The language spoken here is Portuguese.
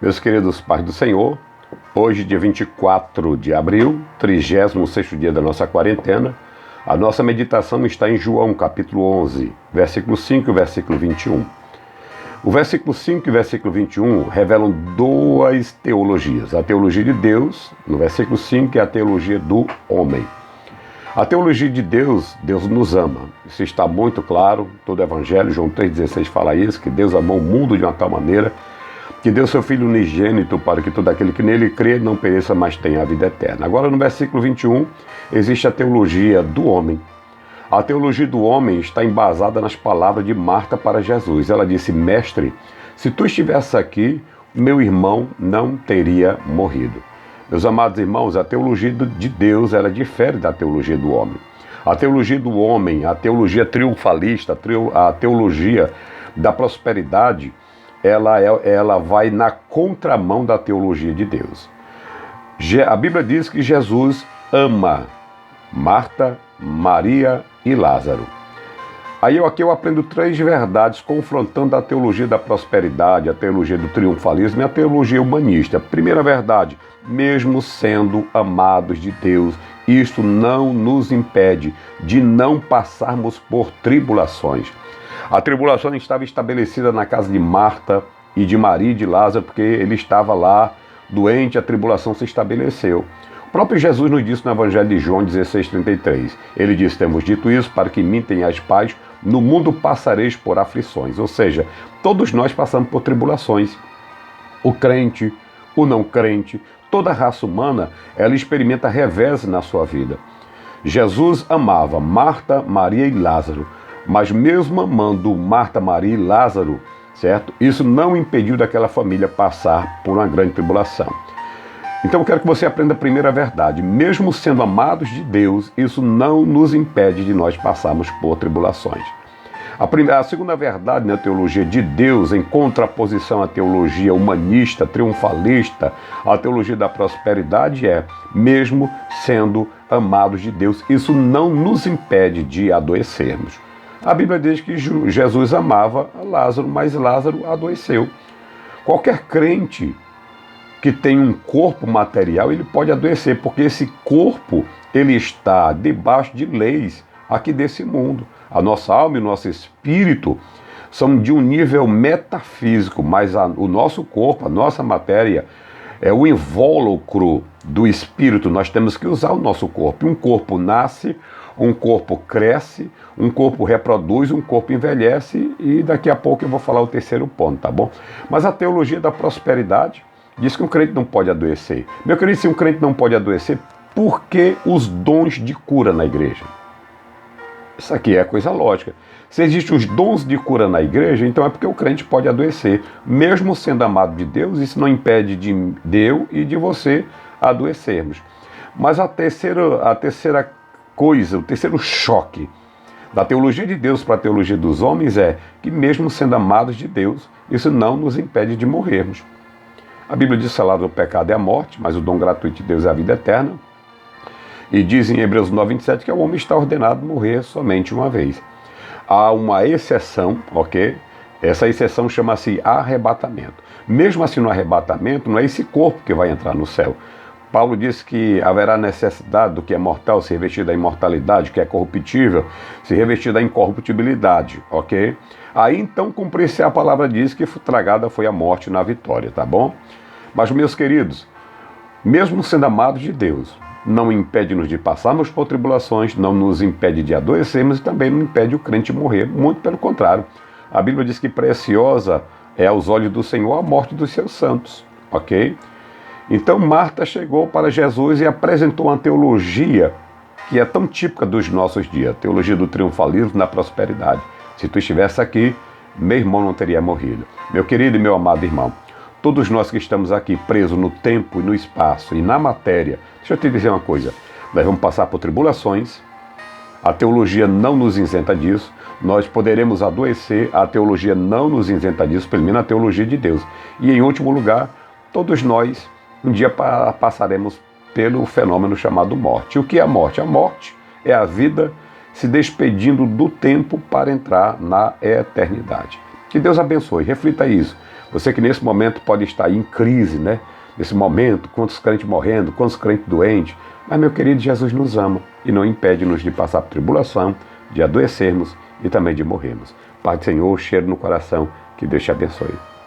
Meus queridos pais do Senhor, hoje, dia 24 de abril, 36º dia da nossa quarentena, a nossa meditação está em João, capítulo 11, versículo 5 e versículo 21. O versículo 5 e versículo 21 revelam duas teologias. A teologia de Deus, no versículo 5, e a teologia do homem. A teologia de Deus, Deus nos ama. Isso está muito claro, todo o Evangelho, João 3,16 fala isso, que Deus amou o mundo de uma tal maneira que deu seu Filho unigênito para que todo aquele que nele crê não pereça, mas tenha a vida eterna. Agora, no versículo 21, existe a teologia do homem. A teologia do homem está embasada nas palavras de Marta para Jesus. Ela disse: Mestre, se tu estivesse aqui, meu irmão não teria morrido. Meus amados irmãos, a teologia de Deus, ela difere da teologia do homem. A teologia do homem, a teologia triunfalista, a teologia da prosperidade, ela vai na contramão da teologia de Deus. A Bíblia diz que Jesus ama Marta, Maria e Lázaro. Aqui eu aprendo três verdades confrontando a teologia da prosperidade, a teologia do triunfalismo e a teologia humanista. Primeira verdade: mesmo sendo amados de Deus, isto não nos impede de não passarmos por tribulações. A tribulação estava estabelecida na casa de Marta e de Maria e de Lázaro, porque ele estava lá doente, a tribulação se estabeleceu. O próprio Jesus nos disse no Evangelho de João 16,33. Ele disse: temos dito isso para que em mim tenhais paz, no mundo passareis por aflições. Ou seja, todos nós passamos por tribulações. O crente, o não crente, toda a raça humana, ela experimenta revés na sua vida. Jesus amava Marta, Maria e Lázaro, mas mesmo amando Marta, Maria e Lázaro, certo? Isso não impediu daquela família passar por uma grande tribulação. Então eu quero que você aprenda a primeira verdade: mesmo sendo amados de Deus, isso não nos impede de nós passarmos por tribulações. A segunda verdade na teologia de Deus, em contraposição à teologia humanista, triunfalista, à teologia da prosperidade, mesmo sendo amados de Deus, isso não nos impede de adoecermos. A Bíblia diz que Jesus amava Lázaro, mas Lázaro adoeceu. Qualquer crente que tem um corpo material, ele pode adoecer, porque esse corpo, ele está debaixo de leis aqui desse mundo. A nossa alma e o nosso espírito são de um nível metafísico, mas o nosso corpo, a nossa matéria, é o invólucro do espírito. Nós temos que usar o nosso corpo. Um corpo nasce, um corpo cresce, um corpo reproduz, um corpo envelhece, e daqui a pouco eu vou falar o terceiro ponto, tá bom? Mas a teologia da prosperidade diz que um crente não pode adoecer. Meu querido, se um crente não pode adoecer, por que os dons de cura na igreja? Isso aqui é coisa lógica. Se existem os dons de cura na igreja, então é porque o crente pode adoecer. Mesmo sendo amado de Deus, isso não impede de eu e de você adoecermos. Mas a terceira coisa, o terceiro choque da teologia de Deus para a teologia dos homens é que, mesmo sendo amados de Deus, isso não nos impede de morrermos. A Bíblia diz que o salário do pecado é a morte, mas o dom gratuito de Deus é a vida eterna. E diz em Hebreus 9,27 que o homem está ordenado a morrer somente uma vez. Há uma exceção, ok? Essa exceção chama-se arrebatamento. Mesmo assim, no arrebatamento, não é esse corpo que vai entrar no céu. Paulo diz que haverá necessidade do que é mortal se revestir da imortalidade, que é corruptível, se revestir da incorruptibilidade, ok? Aí então cumprir-se a palavra diz que tragada foi a morte na vitória, tá bom? Mas, meus queridos, mesmo sendo amados de Deus, não impede-nos de passarmos por tribulações, não nos impede de adoecermos e também não impede o crente morrer, muito pelo contrário. A Bíblia diz que preciosa é aos olhos do Senhor a morte dos seus santos, ok? Então Marta chegou para Jesus e apresentou uma teologia que é tão típica dos nossos dias, a teologia do triunfalismo na prosperidade. Se tu estivesse aqui, meu irmão não teria morrido. Meu querido e meu amado irmão, todos nós que estamos aqui presos no tempo e no espaço e na matéria, deixa eu te dizer uma coisa, nós vamos passar por tribulações, a teologia não nos isenta disso, nós poderemos adoecer, a teologia não nos isenta disso, pelo menos a teologia de Deus. E em último lugar, todos nós um dia passaremos pelo fenômeno chamado morte. O que é a morte? A morte é a vida se despedindo do tempo para entrar na eternidade. Que Deus abençoe, reflita isso. Você que nesse momento pode estar em crise, né? Nesse momento, quantos crentes morrendo, quantos crentes doentes. Mas, meu querido, Jesus nos ama e não impede-nos de passar por tribulação, de adoecermos e também de morrermos. Pai do Senhor, cheiro no coração, que Deus te abençoe.